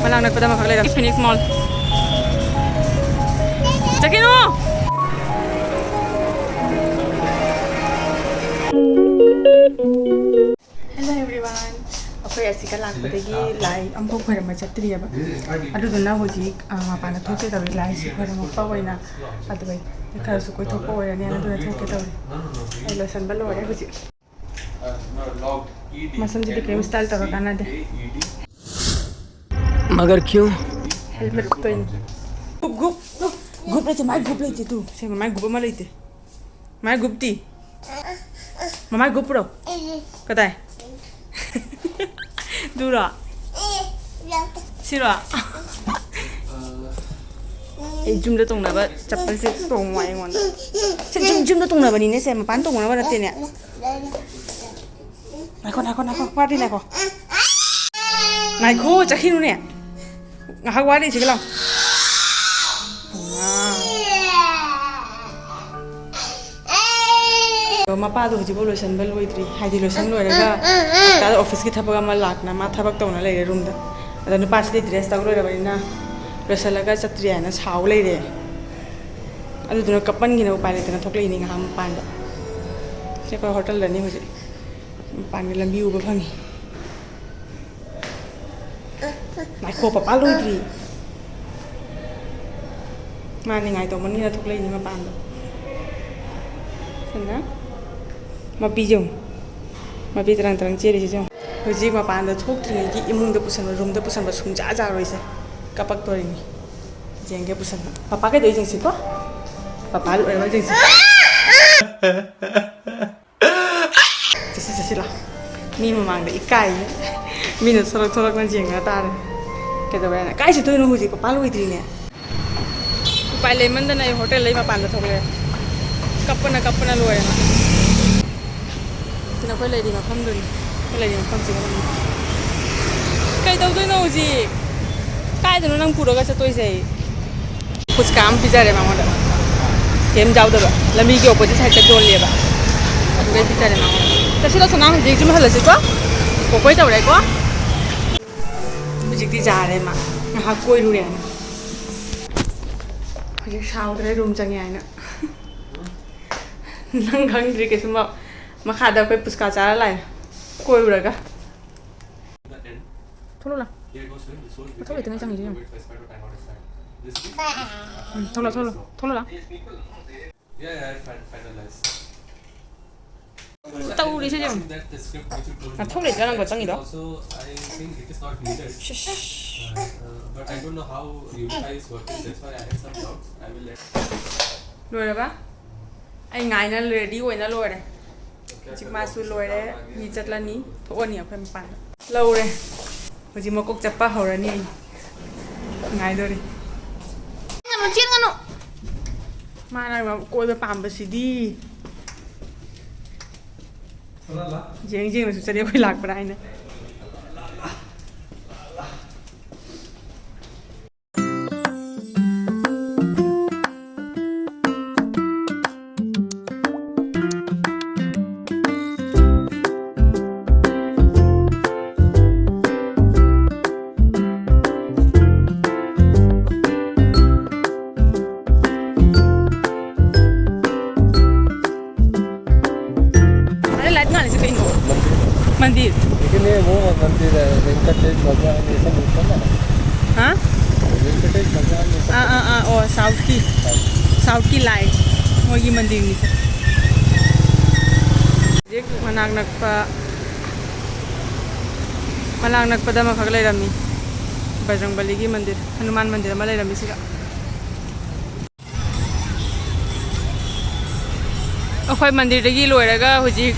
malang nagpadama kaglay Phoenix Mall. Jakin mo! Hello everyone. Okay, asika lang patagi live ang pag khara ma chatri ba. Adu duna hoji mapana thoke tawi live si khara ma pawaina adu bai khara su koi thopa oya ne adu na thoke tawi. Ai losan balo oya hoji. मसन जी cream style तक करना दे मगर क्यों helmet तो इन गुप लेते mic गुप लेते तू से माइक गुप मा लेते माइक गुप्ती माइक गुप रो कता है दूरा सिरा ए जुम दे तोंग ना बा चप्पल से तोंग वाई वन से जुम दे तोंग ना बा नी ने से मा पान तोंग ना बा रते ने नायको वादी नायको नायको जाखिनु ने ngahak wadi sih kalau mapa tuh jibo lotion bel loitri haji lotion loiraga ta office ki thabaga ma lakna ma thabak tawna leire room da adanu pas de dress taw loira barina losalaga chatri ana saw leire adu duna kapan gina upale tena thoklei ni ngam panda se ko hotel da ni hoje पानी लंबी उबा fungi नायको पापा लोइद्री माने ngai to mani na thoklei ni ma pan do sana ma pi jong ma pi terang che ri jong hoji ma pan da thokri gi imung da pusan room da pusan ba sung ja ja roi se kapak tori ni jenge pusan papa ke dei jing si ko papa lu ba jing si sila mi mamang da ikai mi no solok na jenga tar ke da bana kai se toino huji papa lu idri ne pai le man da nai hotel lai ma pan da thokle kapana loya tina koi lai di ma pham dun koi lai di ma pham si ma kai dau toino huji kai da nang puro ga sa toi sei kuch kam pijare ma moda kem jau da ba lambi ki opposite side ta don le ba gai pijare ma तसिला सना हजि जुम हलसि को कोइ तवरे को हजिति जारे मा हा कोइ रुरे न हजि साउद्रे room चंगे आइना नंग खंग्रि के सुमा मखादा कोइ पुस्का चारा लाइ कोइ रुरगा थोला थोला इतने चंगे जुम थोला tao đi xem thóc để cho làm vật trắng gì đó rồi rồi bác anh ngài nó lười đi rồi nó lười này chỉ mà xui lười đấy nhìn chất là ní thôi nhiều phải bàn lâu rồi rồi chỉ một cốc chắp ba hầu rồi ní ngài rồi đi ngăn nó chiên ngăn nó mà này mà coi về bàn bớt xí đi Jeng là susah dia boleh lakukan berani. मंदिर लेकिन ये वो मंदिर है वेंकटेश भगवान ये सब ऊपर ना हाँ वेंकटेश भगवान और साउथ की लाइट वो ये मंदिर नहीं सर ये मनाग नकपा दमा खगले रमी बजरंगबली की मंदिर हनुमान मंदिर में ले रमी सिगा अखोई मंदिर दगी लोयरगा हुजी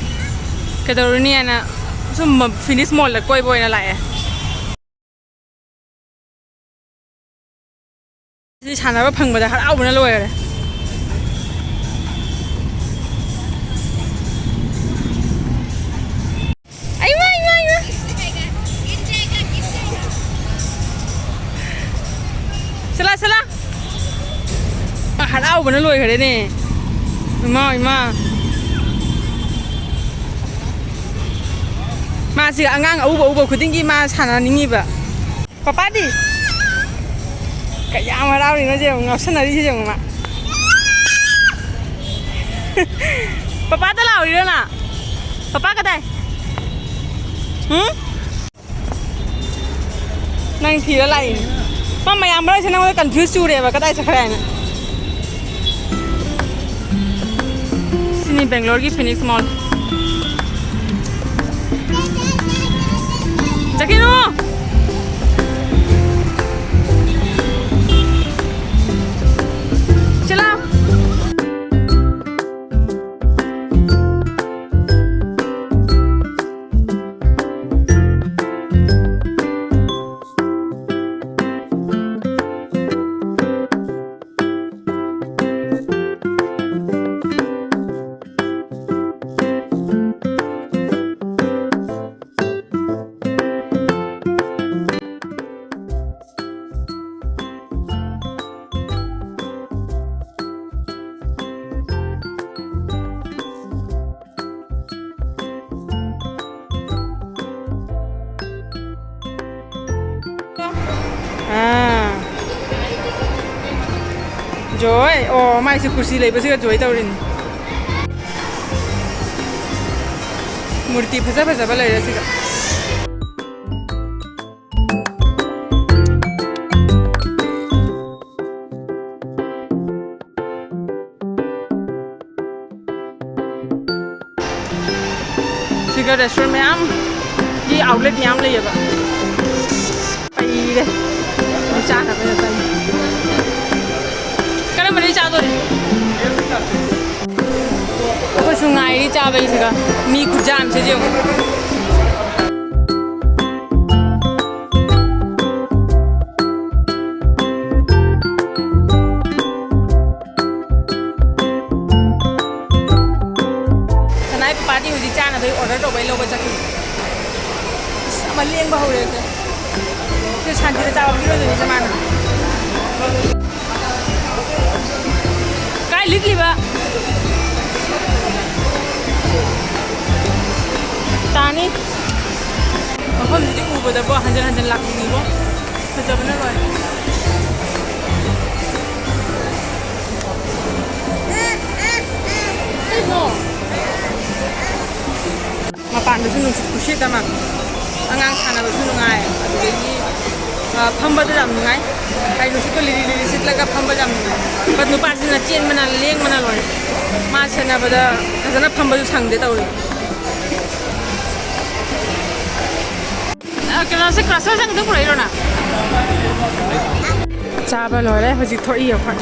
कदरनी है ना सुम फिनिश मॉल ला कोई बोय ना लाए जी छाना बा फंग बदा हराव बना लोय रे आई मा चला हराव बना लोय रे ने इमा मासी आंगांग उबा खुदिंगी मा साना निंगिबा ꯄꯄꯥꯗꯤ ꯀꯌꯥꯝ ꯍꯔꯥꯎꯔꯤꯅꯣ ꯌꯦꯡꯉꯣ ꯉꯥꯎꯁꯟꯅꯔꯤꯁꯦ ꯌꯦꯡꯉꯣ ꯃꯥ ꯄꯄꯥꯗ ꯂꯥꯎꯔꯤꯔꯣ ꯅꯪ ꯄꯄꯥ ꯀꯗꯥꯏ ꯅꯪ ꯊꯤꯔ ꯂꯥꯛꯏꯅꯦ ꯃꯥ ꯃꯌꯥꯝ ꯃꯔꯛꯁꯦ ꯅꯪꯉꯣꯟꯗ ꯀꯟꯐ꯭ꯌꯨꯁ ꯆꯨꯔꯦꯕ ꯀꯗꯥꯏ ꯆꯠꯈ꯭ꯔꯦ ꯍꯥꯏꯅ ꯁꯤꯅꯤ ꯕꯦꯡꯒ꯭ꯂꯣꯔꯒꯤ ꯐꯤꯅꯤꯛꯁ ꯃꯣꯜ ꯆꯠꯈꯤꯅꯨ चलो Joy, oh, mai sự kursi lấy bớt Joy tao rin. Murti phasa phasa bala lấy ra siga restaurant में आम ये outlet में आम ले ये बा. Pay deh, चाह ना पहले ताई. Mana cah tu? Aku sungai ni cah bayi sega. Mi kujam saja. Senai party uji cah na bayi order tu bayi logo cakap. Sama liang bahu dia tu. Tu cantik cah bayi tu ni macam mana? Likli ba tani apa jadi ubah dah buat hanjan lak ni bo macam mana boy no mapan tu sunu kusi tamak angang sana tu sunu ngai aduh ini phamba tu jam ngai kai lu situ lili sit laga phamba jam but nu pas na chen mana leng mana loi ma chena bada azana phamba tu sang de tauri kena se crosser sang tu purai rona cha ba loi le hoji thoi yo khan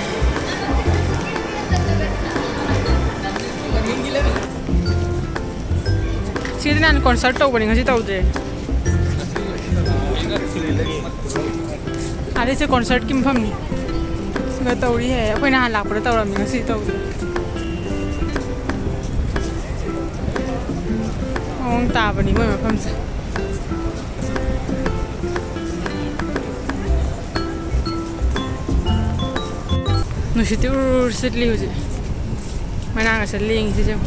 sidin an concert to bani ngasi tau de अरे से concert की मफम नहीं इसमें तौरी है कोई ना लाख पर तौरा मिल सी तौरी ओंग ताबनी मोय मफम से नुशिति उर्सितली हो जे मना का से लेंग से जब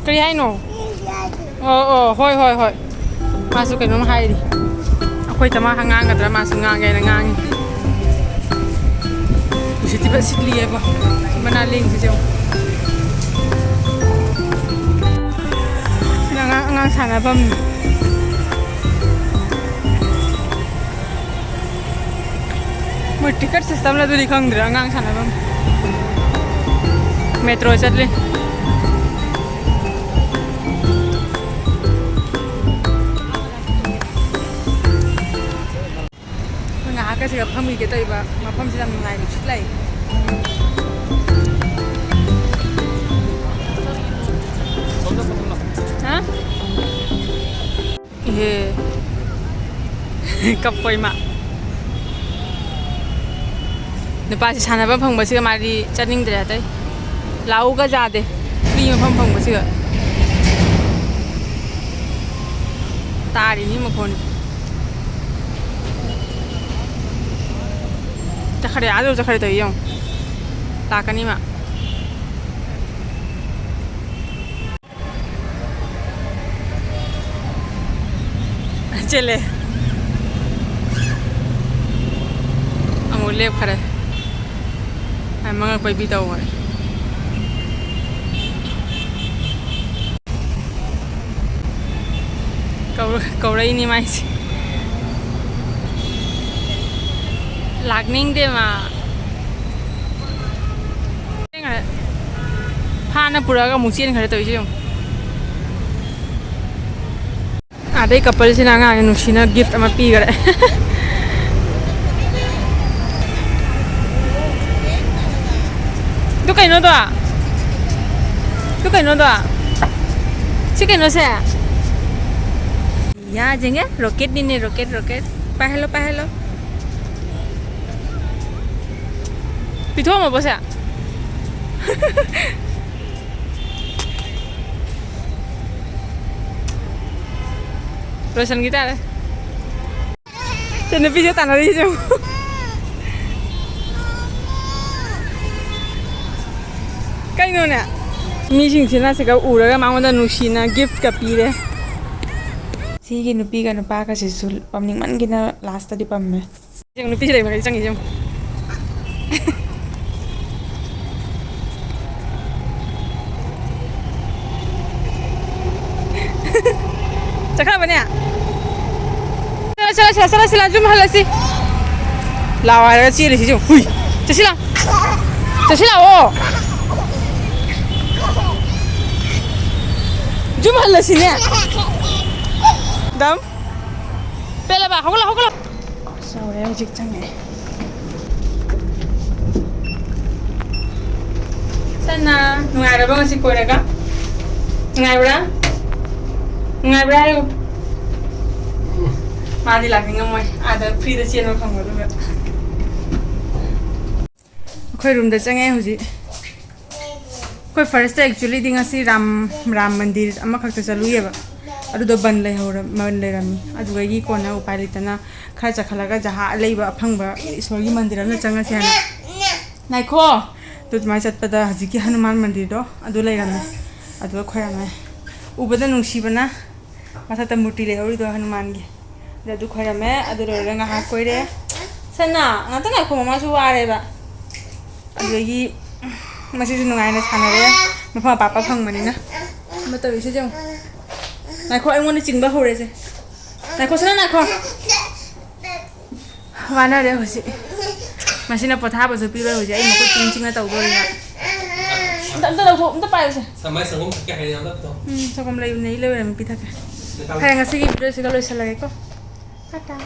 cái hay nổ hoi masuk ke nomor hai di aku itu mah hangang kata masuk ngang kayak ngang mesti tiba sikli ya pak mana link sih jauh ngang sana bam mau tiket sistem lah tu di kang dera ngang sana bam metro chatli cái gì gặp phong mì cái tây mà phong sẽ làm ngày được chút này hả cặp quay mà nếu ba chỉ sản là phong bữa xưa mà đi chân ninh để đấy lão cái ra đấy đi mà phong bữa xưa ta đi nhưng mà còn Jakarta ada Jakarta itu yang, tak kan ni mak. चले अमूल लेप खरे मंगा कोई भी तौ कौड़ई नहीं माई लागनिंग दे मा फाना पुरागा मुचेन खरे तो इसे आधे कपल से ना नुसीना गिफ्ट अमा पी गरे तो कहीं दो सी कहीं से यहाँ जेंगे रॉकेट नहीं रॉकेट पहलो पिथो मो बसे रोशन kita deh jadi bisa tanah di situ kayak gimana meeting sih nasi kau udah mau ada nusina gift kapi deh sih gini nupi kan nupa kasih sul pamning man gina last tadi pamme yang nupi sih deh makanya canggih jam cakap apa nih ya? Sila jom halas sih. Lawa ada ciri sih jom. Hui, sila oh. Jom halas sini ya. Dam. Pela ba, hokla. Sorry, jik canggih. Sana, nggak ada bang si kue naga. Nggak ada. Nggak berani. Mandi lagi nggak ada free dah channel kamu tu kan. Kau room dah cengai huji. Kau first actually dengan si Ram mandir, amma kau tu selalu ya ba. Aduh do ban leh rami. Aduh lagi kau na upaya litana kerja khalaga jahat leh ba apang ba. Sorry mandir anda cengai sih ana. Naik kau. Tu macam pada haji ki Hanuman mandir do. Aduh leh rami. Aduh kau ramai. Ubah nungsi bana. Masa temurti leh ori do Hanuman ki. Jadi kau ramai, aduh orang ngah kau deh. Sana, ngata nak kau mama suara deh ba. Aduh lagi masih senang aja sana deh. Mama papa pang mana na? Betul itu jom. Nak kau yang mana cingba hore sih? Nak kau sana nak kau? Mana deh hoji? Masih nak potha apa sepi bah hoji? Ini aku cing na tahu dulu ya. Entah payah sih. Sampai sengum kayak hari yang lalu. Sengum lagi ni lagi orang pita kan. Kayak ngasih gitu sih kalau salah kau. Kata.